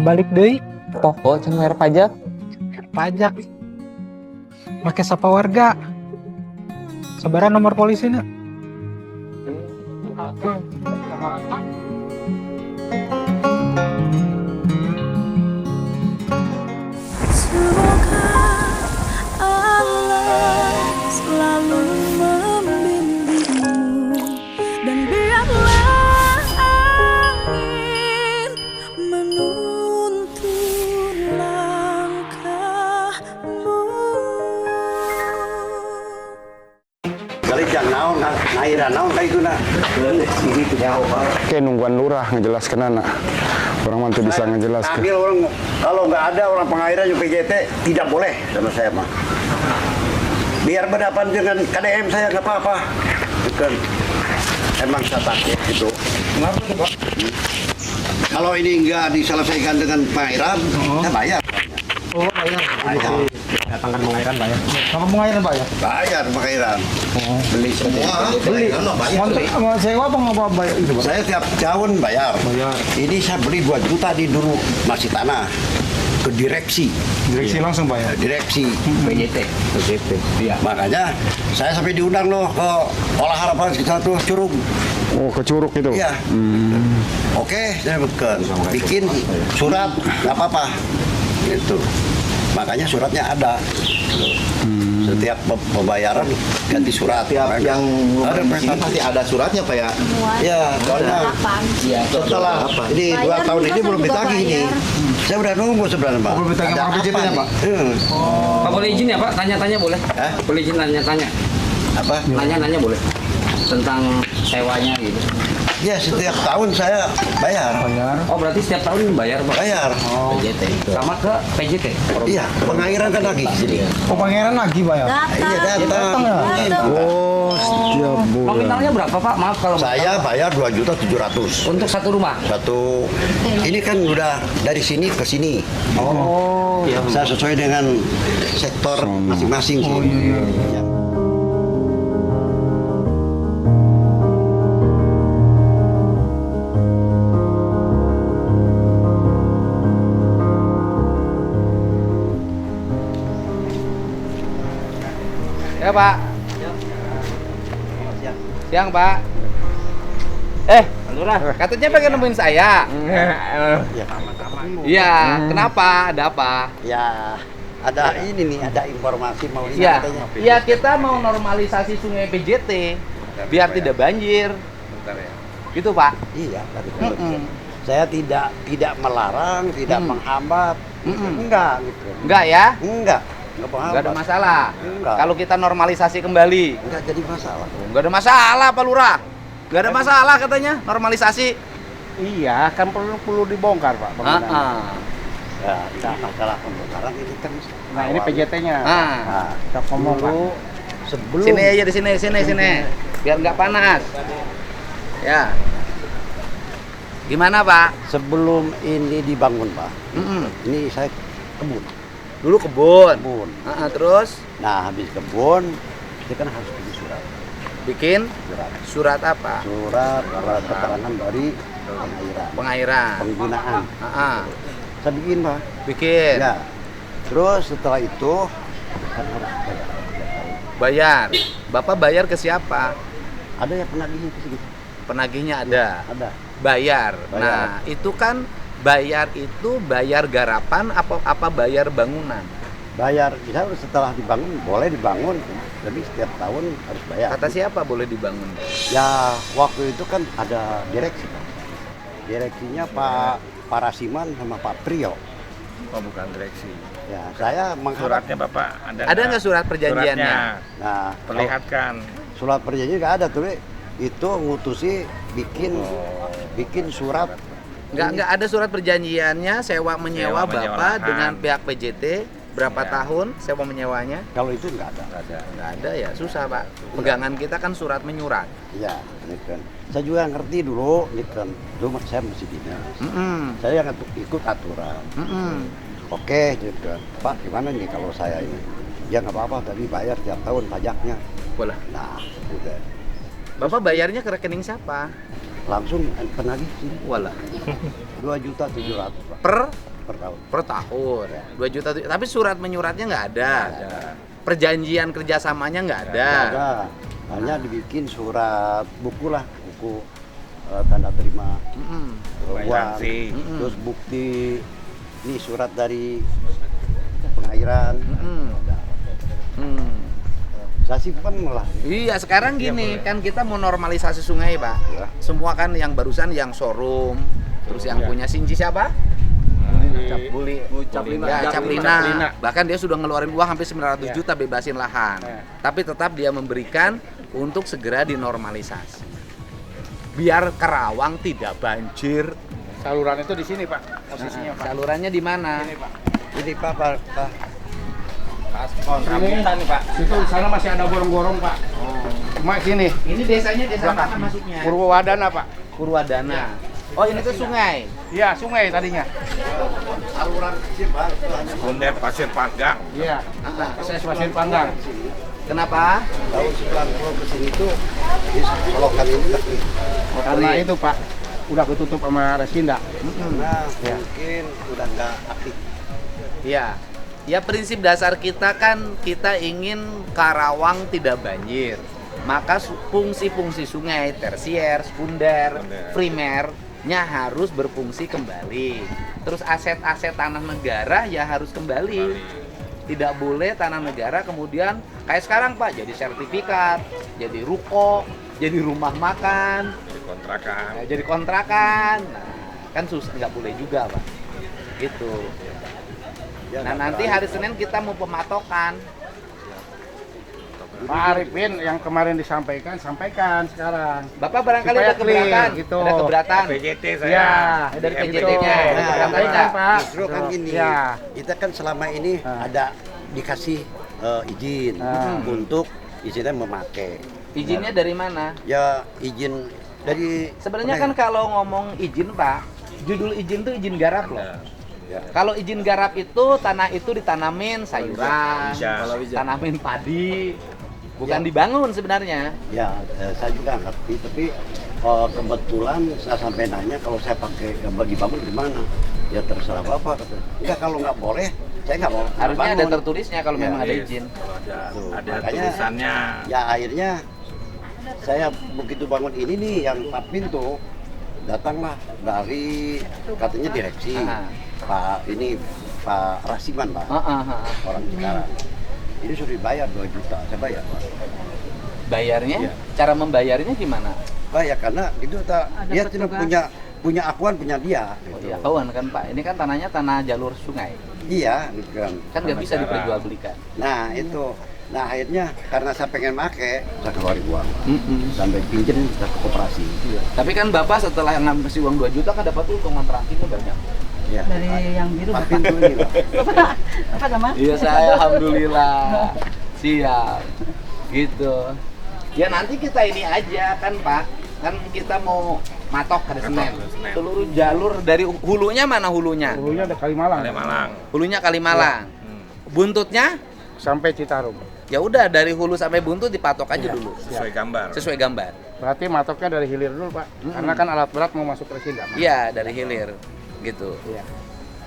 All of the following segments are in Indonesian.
balik deui. Pokok can bayar pajak. Pajak. Make sapa warga. Sabaraha nomor polisina? Semoga Allah selalu membimbingmu dan biarlah angin menuntun langkahmu. Kali jangan naira naon kayak itu nah. Ini punya apa? Oke, nungguan lurah ngejelaskan anak. Orang mantu bisa ngejelaskan. Ambil orang kalau nggak ada orang pengairan yang PJT tidak boleh sama saya mah. Biar berhadapan dengan KDM saya nggak apa-apa. Bukan. Emang saya takut gitu. Kenapa tuh, Pak? Kalau ini nggak diselesaikan dengan pengairan, saya bayar. Oh, bayar. Bayar. Datangkan pengairan Pak ya. Sama pengairan, Pak ya? Bayar pengairan. Beli semua. Beli. Mau sewa apa nggak bayar itu, Pak? Saya tiap tahun bayar. Bayar. Ini saya beli 2 juta di dulu masih tanah ke direksi. Direksi langsung bayar. Direksi. PJT. Iya. Makanya saya sampai diundang loh ke olah harapan kita tuh Curug. Oh, ke Curug itu? Iya. Oke, saya bikin surat, nggak apa-apa. Gitu. Makanya suratnya ada. Setiap pembayaran ganti surat. Tiap yang ada pasti ada suratnya Pak ya. Ya, soalnya setelah ini 2 tahun ini belum ditagih ini. Saya udah nunggu sebenarnya, Pak. Belum ditagih sama PJT-nya, Pak? Pak boleh izin ya Pak? Tanya-tanya boleh? Hah? Boleh izin tanya-tanya? Apa? Nanya-nanya boleh? Tentang sewanya gitu. Ya, setiap tahun saya bayar. Oh berarti setiap tahun bayar Pak? Bayar. PJT. Sama ke PJT? Iya, pengairan kan lagi sini. Oh, pangeran lagi bayar? Iya, datang. Oh, setiap bulan. Nominalnya berapa Pak? Maaf kalau Saya bayar 2.700.000. untuk satu rumah? Satu, ini kan udah dari sini ke sini. Oh, iya. Saya sesuai dengan sektor masing-masing sih. Ya. Ya Pak. Siang Pak. Lurah, katanya pengen nemuin saya. Iya, kenapa? Ada apa? Ya, ada ini nih, ada informasi mau ini Iya, katanya. iya kita mau normalisasi sungai PJT biar tidak banjir. Gitu Pak. Iya, tadi saya tidak melarang, tidak menghambat. Enggak gitu. Enggak ya? Enggak Enggak ada menghambat. masalah. Enggak. Kalau kita normalisasi kembali. Enggak jadi masalah. Enggak ada masalah Pak Lurah. Enggak ada masalah katanya normalisasi. Iya, kan perlu dibongkar Pak bangunannya. Ya, tidak masalah pembongkaran ini kan. Nah, ini PJT-nya. Nah, Kita ngomong Pak. dulu sebelum Sini aja di sini. Biar nggak panas. Ya. Gimana Pak? sebelum ini dibangun, Pak. Ini saya kebun. Dulu kebun. Kebun. Terus Nah, habis kebun, itu kan harus bikin surat. bikin Surat. surat apa? Surat keterangan dari pengairan, Pengairan. penggunaan. Saya bikin, Pak. Bikin. Ya. Terus setelah itu kan harus bayar. Bayar. Bapak bayar ke siapa? Ada yang penagihnya ke situ. Penagihnya ada. Ada. Bayar. Bayar. Nah, itu kan bayar garapan apa bayar bangunan? Bayar, bisa setelah dibangun boleh dibangun, tapi setiap tahun harus bayar. Kata siapa boleh dibangun? Ya waktu itu kan ada direksi, Pak. Direksinya Pak Parasiman sama Pak Priyo. Oh, bukan direksi. Ya, saya mengharap. Suratnya Bapak ada. Ada nggak surat perjanjiannya? Suratnya. Nah, Perlihatkan. surat perjanjian nggak ada tuh, itu ngutusi bikin surat. Nggak ada surat perjanjiannya sewa menyewa Sewa menyewa Bapak lahan. dengan pihak PJT berapa Iya. tahun sewa menyewanya? Kalau itu nggak ada. Nggak ada ya, susah Pak. Pegangan kita kan surat menyurat. Iya, ini kan. Saya juga ngerti dulu, ini kan. Dulu saya masih dinas. Saya yang ikut aturan. Oke, gitu kan. Pak, gimana nih kalau saya ini? Ya nggak apa-apa, tapi bayar tiap tahun pajaknya. Boleh. Nah, gitu. Bapak bayarnya ke rekening siapa? Langsung penagih sini. Walah. 2.700.000, Pak. Per per tahun. Per tahun. 2 juta. Tapi surat menyuratnya nggak ada. Perjanjian kerjasamanya nggak ada. Nggak ada. Hanya dibikin surat buku lah, buku tanda terima uang, terus bukti ini surat dari pengairan. Saya simpan lah. Iya, sekarang gini, kan kita mau normalisasi sungai, Pak. Semua kan yang barusan yang showroom, terus yang punya Sinci siapa? Caplina. Bahkan dia sudah ngeluarin uang hampir 900 juta bebasin lahan. Tapi tetap dia memberikan untuk segera dinormalisasi. Biar Karawang tidak banjir. Saluran itu di sini, Pak. Posisinya, Pak. Salurannya di mana? Ini, Pak. Ini Pak. Rambutan nih, Pak. Situ di sana masih ada gorong-gorong, Pak. Cuma sini. Ini desanya desa mana masuknya? Purwowadana, Pak. Purwadana. Oh, ini tuh sungai. Iya, sungai tadinya. Saluran kecil Pak. Sekunder Pasir Panggang. Iya. Proses Pasir Panggang. Kenapa? Tahu sebelah pulau ke sini tuh di selokan ini tapi Karena itu, Pak, udah ketutup sama Resinda. nah, mungkin udah nggak aktif. Iya. Ya prinsip dasar kita kan kita ingin Karawang tidak banjir. Maka fungsi-fungsi sungai tersier, sekunder, primernya harus berfungsi kembali. Terus aset-aset tanah negara ya harus kembali. Tidak boleh tanah negara kemudian kayak sekarang, Pak, jadi sertifikat, jadi ruko, jadi rumah makan, jadi kontrakan. Nah, kan susah, nggak boleh juga, Pak. Gitu. Ya, Nah, nanti hari Senin kita mau pematokan. Pak Arifin yang kemarin disampaikan, sampaikan sekarang. Bapak barangkali Supaya ada keberatan, clear, gitu. ada keberatan. PJT saya. Ya, dari gitu. PJT-nya. Nah, Keberatan sampaikan, nggak? Pak. Justru kan gini, Ya. kita kan selama ini ada dikasih izin untuk izinnya memakai. Izinnya dari mana? Ya izin dari Sebenarnya kan kalau ngomong izin, Pak, judul izin tuh izin garap loh. Ya. Kalau izin garap itu tanah itu ditanamin sayuran, tanamin padi, bukan dibangun sebenarnya. Ya, saya juga ngerti, tapi kebetulan saya sampai nanya kalau saya pakai bagi bangun gimana? Ya terserah Bapak kata. Enggak, kalau nggak boleh, saya nggak mau. Harusnya ada bangun. tertulisnya kalau Ya, memang ada iya. izin. Tuh, Ada makanya, tulisannya. Ya akhirnya saya begitu bangun ini nih yang 4 pintu datanglah dari katanya direksi Pak Rasiman Pak, orang Cikarang. Ini sudah dibayar 2 juta, saya bayar Pak. Bayarnya? Iya. Cara membayarnya gimana? Bayar karena itu dia tidak punya akuan punya dia. Oh Gitu. iya, kawan kan Pak, ini kan tanahnya tanah jalur sungai. Iya, gitu kan. Kan nggak bisa diperjualbelikan. Nah itu, nah akhirnya karena saya pengen make, saya keluarin uang. Sampai pinjam ke koperasi. Tapi kan Bapak setelah ngasih uang 2 juta kan dapat tuh kontrakinya banyak. Ya. Dari yang biru, 4 Bapak. pintu ini Pak. Apa nama? Iya, saya alhamdulillah. Siap. Gitu. Ya nanti kita ini aja kan, Pak. Kan kita mau matok hari Senin. Seluruh jalur dari hulunya mana hulunya? Hulunya ada Kalimalang. Hulunya Kalimalang. Buntutnya Sampai Citarum. ya udah dari hulu sampai buntut dipatok aja dulu. Sesuai gambar. Berarti matoknya dari hilir dulu, Pak. Karena kan alat berat mau masuk Resinda. Iya, dari hilir. Gitu. Iya.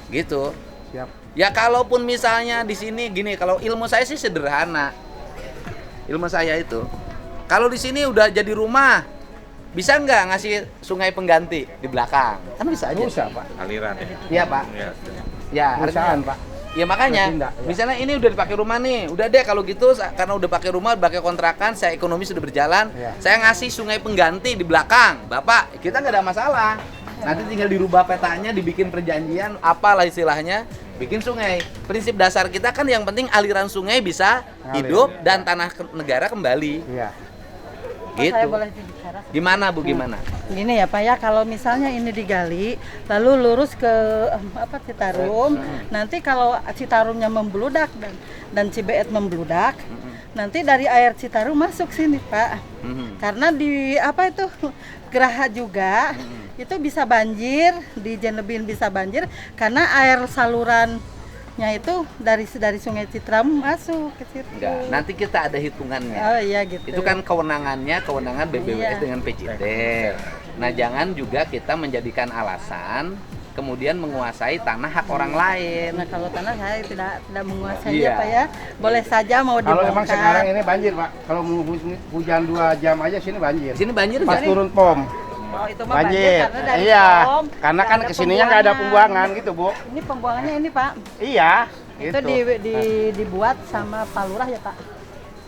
Gitu. Siap. Ya kalaupun misalnya di sini gini, kalau ilmu saya sih sederhana. Ilmu saya itu, kalau di sini udah jadi rumah, bisa nggak ngasih sungai pengganti di belakang? Kan bisa aja. Bisa, Pak. Aliran ya. Iya, Pak. Ya, Perusahaan, harusnya. Pak. Ya makanya, Resinda, ya. misalnya ini udah dipakai rumah nih, udah deh kalau gitu karena udah pakai rumah, pakai kontrakan, saya ekonomi sudah berjalan, Ya. saya ngasih sungai pengganti di belakang, Bapak, kita nggak ada masalah. Nanti tinggal dirubah petanya, dibikin perjanjian, apalah istilahnya, bikin sungai. Prinsip dasar kita kan yang penting aliran sungai bisa Ngalir, hidup ya. dan tanah negara kembali. Iya. Gitu. Saya boleh bicara? Gimana Bu, gimana? Gini ya Pak ya, kalau misalnya ini digali, lalu lurus ke Citarum, nanti kalau Citarumnya membludak dan Cibeet membludak, nanti dari air Citarum masuk sini Pak. Karena di Geraha juga itu bisa banjir, di Jenebin bisa banjir karena air salurannya itu dari Sungai Citarum masuk ke situ. Enggak, nanti kita ada hitungannya. Oh iya gitu. Itu kan kewenangan BBWS Iya. dengan PJT. Nah, jangan juga kita menjadikan alasan kemudian menguasai tanah hak orang lain. Nah kalau tanah saya tidak menguasai Iya. Pak ya. Boleh saja mau Kalau dibongkar. emang sekarang ini banjir Pak, kalau hujan 2 jam aja sini banjir. Sini banjir Pas nggak? turun pom. Oh, itu mah banjir Banjir. karena dari Iya. pom, Karena kan nggak ada kesininya nggak ada pembuangan gitu Bu. Ini pembuangannya ini Pak. Iya. Itu dibuat sama Pak Lurah ya Pak.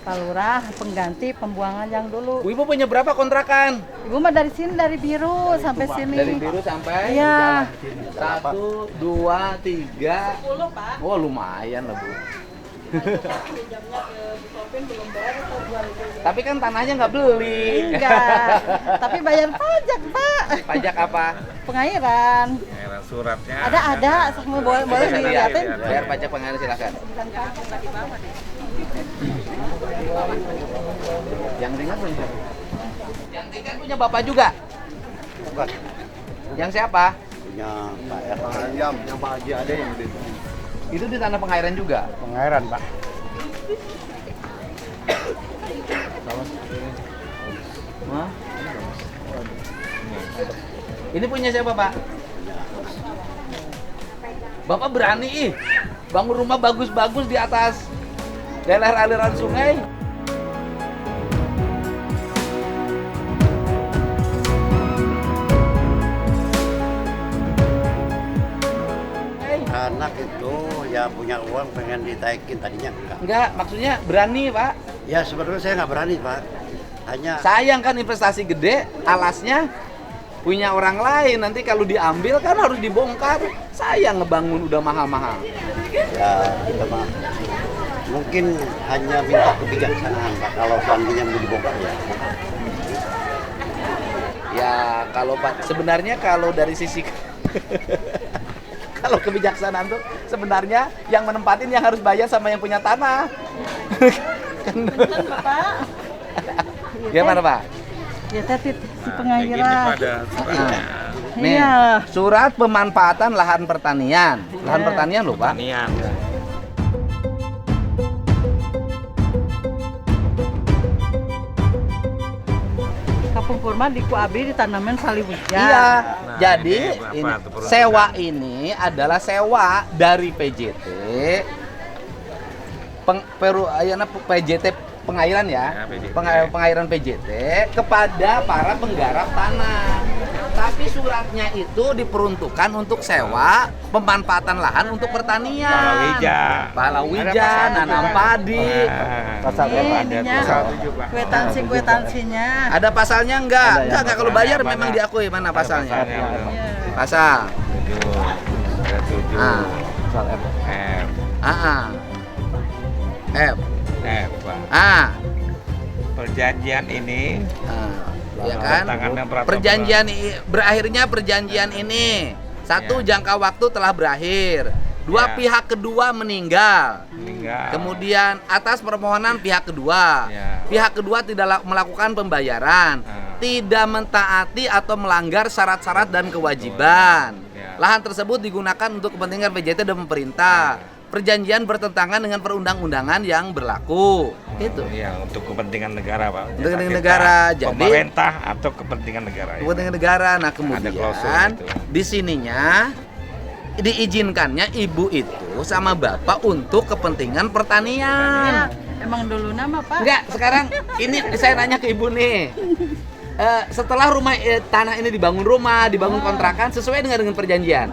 Pak Lurah pengganti pembuangan yang dulu. Ibu punya berapa kontrakan? Ibu mah dari sini dari biru sampai sini. Dari biru sampai Iya. 1, 2, 3. 10 Pak. Oh lumayan lah Bu. Pinjamnya ke Bu Sopin belum bayar atau jual itu. Tapi kan tanahnya nggak beli. Enggak. Tapi bayar pajak Pak. Pajak apa? Pengairan. Era suratnya. Ada. Semua boleh Silakan, dilihatin. Bayar pajak pengairan silakan. Bukan Pak, nggak di bawah deh. Yang ringan punya siapa? Yang ringan punya bapak juga? Bukan. Yang siapa? Punya Pak Ayam, yang Pak Haji ada yang di Itu di tanah pengairan juga? Pengairan Pak. Hah? Ini punya siapa Pak? Bapak berani bangun rumah bagus-bagus di atas daerah aliran sungai. anak itu ya punya uang pengen ditaikin tadinya enggak. Enggak, maksudnya berani Pak. Ya sebenarnya saya nggak berani Pak. Hanya Sayang kan investasi gede, alasnya punya orang lain. Nanti kalau diambil kan harus dibongkar. Sayang ngebangun udah mahal-mahal. ya kita mah mungkin hanya minta kebijaksanaan Pak kalau seandainya mau dibongkar ya. Ya kalau Pak, sebenarnya kalau dari sisi kalau kebijaksanaan tuh sebenarnya yang menempatin yang harus bayar sama yang punya tanah. Pak. Gimana Pak? Ya tadi si Kayak gini pengairan. pada suratnya. Nih, Iya. surat pemanfaatan lahan pertanian. Lahan Iya. pertanian loh Pak. Pertanian. Kampung Kurma di Kuabi ditanamin saliwija. Iya. Nah, Jadi ini berapa ini, tuh peruntukan? sewa ini adalah sewa dari PJT PJT pengairan ya, Ya, PJT. Pengairan PJT kepada para penggarap tanah. Tapi suratnya itu diperuntukkan untuk sewa pemanfaatan lahan untuk pertanian. Palawija. Palawija, nanam padi. Pasal Ini berapa? ininya. Pasal 7 Pak. Kwetansinya. Ada pasalnya enggak kalau bayar Mana? memang diakui mana pasalnya. Pasalnya, betul. Pasal. 7. Ada 7. Ah. F. F. F Pak. Ah. Perjanjian ini Ya kan? Tangannya berapa Berakhirnya perjanjian ini. Satu, jangka waktu telah berakhir. Dua, Ya. pihak kedua meninggal. meninggal. Kemudian atas permohonan pihak kedua. Ya. Pihak kedua tidak melakukan pembayaran. Tidak mentaati atau melanggar syarat-syarat dan kewajiban. Ya. Lahan tersebut digunakan untuk kepentingan PJT dan pemerintah. Perjanjian bertentangan dengan perundang-undangan yang berlaku. Itu. Iya, untuk kepentingan negara Pak. Untuk kepentingan Jasa negara. kita, Jadi- pemerintah atau kepentingan negara. ya. Kepentingan negara. Nah Ada kemudian klausul itu. di sininya diizinkannya ibu itu sama bapak untuk kepentingan pertanian. Emang dulu nama Pak? Enggak, sekarang ini saya nanya ke ibu nih. Setelah tanah ini dibangun kontrakan sesuai dengan perjanjian.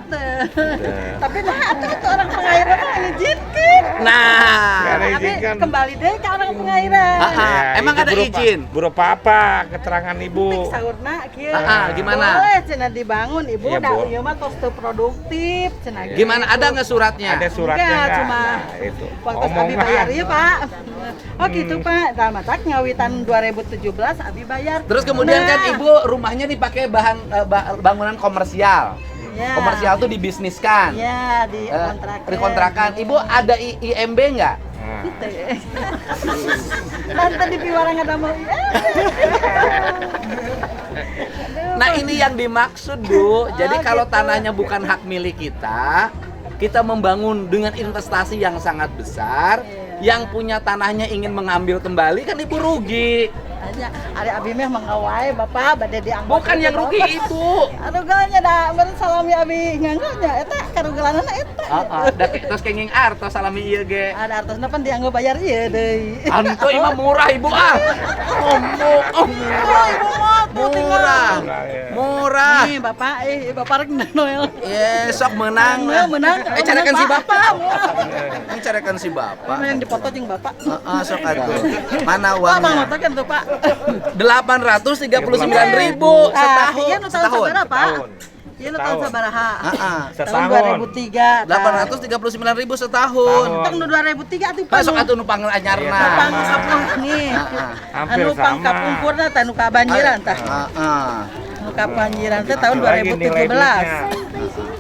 Tapi nah itu orang pengairan mah izinkan. Nah, Nggak ada Tapi izinkan. kembali deh ke orang pengairan. Emang itu ada izin? Berupa apa keterangan Ibu? Saurna kieu. Gimana? Boleh cenah dibangun ibu Iya, da Bu. ieu mah tos teu produktif cenah. Gimana? Ada nggak suratnya? Ada suratnya Enggak, nggak? cuma Nah, itu. waktu Abi bayar ieu Pak. Oh gitu Pak. Da matak ngawitan 2017 Abi bayar. Terus kemudian Nah, kan ibu rumahnya dipakai bangunan komersial. ya. Komersial tuh dibisniskan. Ya, di kontrakan. Dikontrakan. Ibu ada IMB nggak? Nah, Lantai di piwarang ada mau iya. Nah ini yang dimaksud Bu. Jadi kalau tanahnya bukan hak milik kita membangun dengan investasi yang sangat besar. Yang punya tanahnya ingin mengambil kembali kan ibu rugi. Hanya ada abi mah mengawai bapak bade diangkat. Bukan yang rugi ibu. Aduh galanya dah meureun salami abi ngangganya eta karugelanana eta. Heeh, da tos kenging artos salami ieu ge. Ada artosna pan dianggo bayar ieu deui. Anto imah murah ibu ah. Oh, ibu mah tuh tinggal. Murah. Nih bapak, bapak rek Noel. Sok menang. Menang. Carekan si bapak. Ini carekan si bapak. Yang dipoto jeung bapak. Heeh, sok atuh. Mana Pak, Bang uangnya? Motor kan tuh, Pak. 839.000 setahun. Iya, nu tahun sabaraha, Pak? Iya, nu tahun sabaraha? Heeh. Tahun 2003. 839.000 setahun. Tahun 2003 atuh, Pak. Masuk atuh nu panggil anyarna. Pang kapuh nih. Hampir Anu pang sama. kapungkurna teh nu kabanjiran tah. Heeh. Nu kabanjiran teh tahun Lagi nilai 2017. duitnya.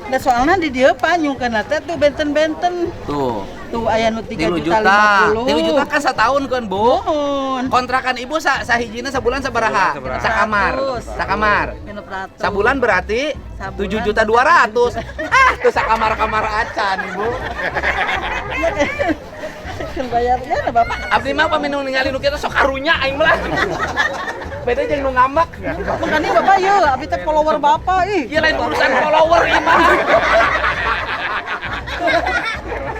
Da soalna di dieu Pak nyungkeunna teh tuh benten-benten. Tuh aya nu 3 juta 50. 3 juta kan setahun kan, Bu? Nuhun. Kontrakan ibu sahijina sebulan sabaraha? Sakamar. Sakamar. 600. Sabulan berarti Sabulan 7.200.000. Tuh sakamar-kamar acan, Ibu. Kan bayarnya nah Bapak. Abdi mah paminung ningali nu kitu sok karunya aing mah. Beda jeung nu ngambek. Makanya Bapak yeuh, abi teh follower Bapak ih. Ieu lain urusan follower ieu mah.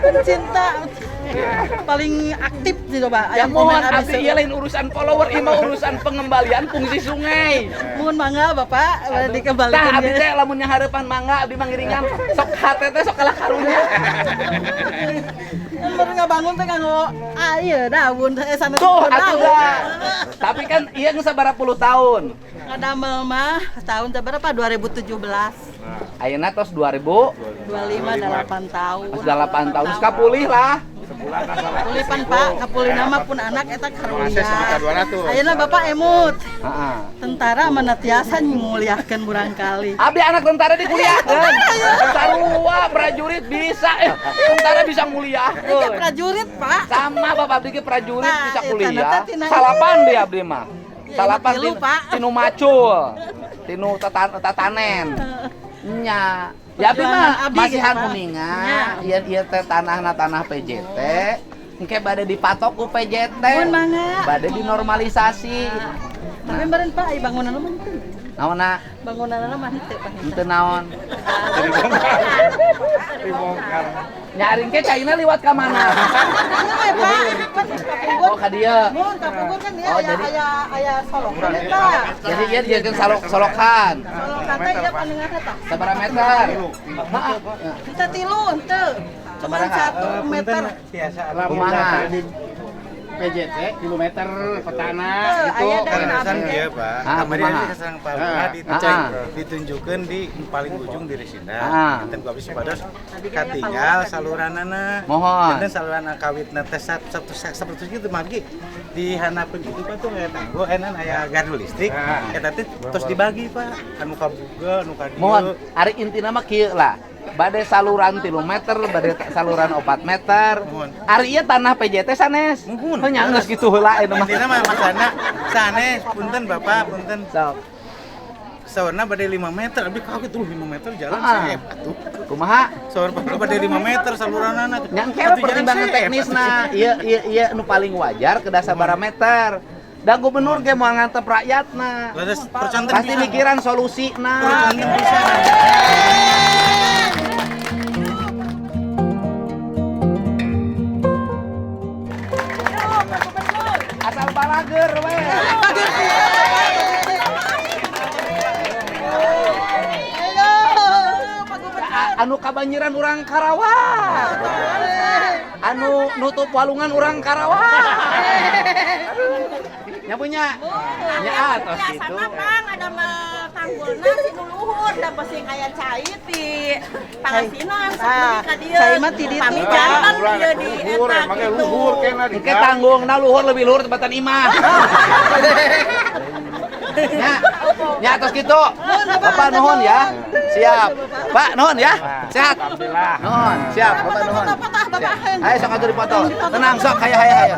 Pencinta paling aktif sih coba. Ya mohon abdi ieu lain urusan follower, ieu mah urusan pengembalian fungsi sungai. Mohon mangga Bapak dikembalikan. Tah abdi teh lamun nya hareupan mangga abdi mah ngiringan sok hate teh sok kalah karunya. Baru ngabangun teh kanggo ieu daun sanes. Tuh atuh dah. Tapi kan ieu geus sabaraha puluh tahun. Ngadamel mah tahun berapa? 2017. Ayeuna tos 2000 25 8 tahun. sudah 8 tahun kapulih lah. Kapulih pan Pak, kapulih nama pun anak eta karunia. sekitar 200. Ayeuna Bapak emut. Heeh. Tentara mana tiasa nguliahkeun burang kali. Abdi anak tentara dikuliahkeun. Sarua prajurit bisa, tentara bisa Ini nguliahkeun. prajurit Pak. Sama Bapak abdi ge prajurit Nah, bisa eta kuliah. teh tina Salapan deh abdi mah. Ya, Salapan tilu, Pak. tinu macul. Tinu tatanen. Nya. Ya abdi mah Perjuangan abdi masihan gitu, Pak. kuningan. Ieu teh tanahna tanah PJT. Engke bade dipatok ku PJT. Mun mangga. Bade dinormalisasi. Tapi meureun Pak, ai bangunan mah henteu. Naonna Bangunan mah henteu Pak. henteu naon. Dibongkar. Nyaring ke caina liwat ka mana? Iya Pak, kan kapungkur. Oh ka dieu. Mun kapungkur kan dia Oh, aya jadi- aya solokan Pak. Jadi ieu dijieun solokan. Solokan teh ieu pandengarna tah. Sabaraha meter? Heeh. Kita tilu henteu. Cuma Sabaraha? 1 meter. Kumaha? PJT kilometer petana Teu, gitu. aya dari Kan nabi. dia Pak, Ah, kamari kumaha? ini kesang Pak Lurah ditunjukkan di paling ujung di Resinda. Ah. Dan gua bisa pados katinggal saluranana. Mohon. Dan saluran kawitna teh sapertos gitu magi dihanapeun kitu Pak tuh aya tanggo enan aya gardu listrik. Eta teh tos dibagi Pak, anu kabuga anu ka dieu. Mohon, ari intina mah kieu lah. Bade saluran 3 meter, bade saluran 4 meter. Mohon. Ari ieu tanah PJT sanes. Mohon. Heuh nya geus kitu heula eta mah. Intina mah masana sanes punten Bapak, punten. Sok. Sawarna bade 5 meter, abi kaget tuh 5 meter jalan Ah. seep atuh. Kumaha? Sawar bade 5 meter saluranana. Nyangke pertimbangan teknisna. Ieu nu paling wajar kedah sabaraha meter. Da gubernur ge moal ngantep rakyatna. Lantas percanten Pasti bisa. mikiran solusina. Percanten bisa. Asal balager we. Anu kabanjiran urang Karawang. Anu nutup walungan urang Karawang. Nya punya. Nya atos gitu. Bang, ada tanggulna sinu luhur da pasti kaya cai di Pangasinan Ah, ka dieu. cai mah ti ditu, Kami Pak. jantan dia di Luhur, eta makanya gitu. luhur kena di Engke tanggungna luhur lebih luhur tempatan imah. Nya atos gitu. Bapak nuhun ya. Siap. Pak nuhun ya. Sehat. Alhamdulillah. Nuhun, siap. Bapak nuhun. Bapak hayang. Ayo sok atuh dipoto. Tenang sok, hayo.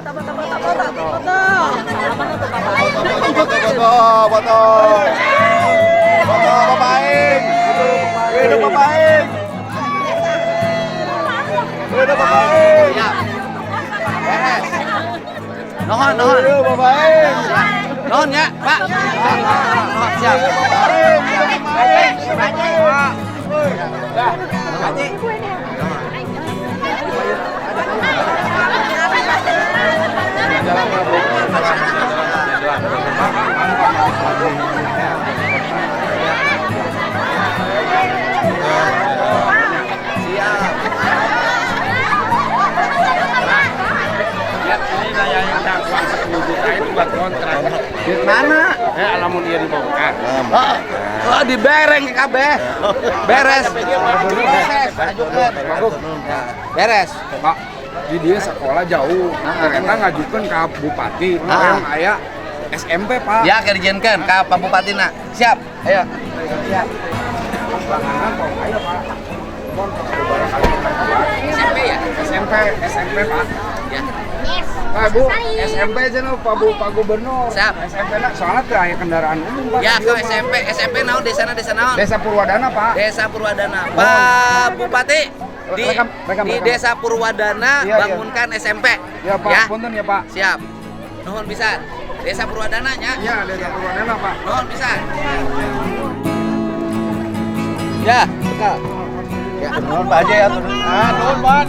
Foto. Foto Bapak Aing. Hidup Bapak Aing. Hidup Bapak Aing. Siap. Beres. Nuhun. Hidup Bapak Aing. Nuhun ya, Pak. Nuhun, siap. Haji. Itu buat kontrak. Di mana? Alamun dia dibongkar. Oh, dibereng ke KB. Beres. Beres. Pak, di dia sekolah jauh. Ternyata ngajukan ke bupati. Yang aya SMP, Pak. Ya, kerjakan ke Pak Bupatina. Siap. Ayo. Siap. Ayo, Pak. SMP ya? SMP, Pak. Ya. Pak Bu, SMP aja no, Pak Gubernur. Siap. SMP nak soalnya terakhir kendaraan umum, Pak. Ya, ke SMP naon, desa naon? Desa Purwadana, Pak. Desa Purwadana. Pak Bupati, di Rekam. Desa Purwadana Iya. bangunkan SMP. Ya, Pak. Ya. Punten ya, Pak. Siap. Nuhun pisan. Desa Purwadana nya. Iya, Desa Purwadana, Pak. Nuhun pisan. Ya, bekal. Ya, Nuhun Pak Haji ya. Nuhun Pak.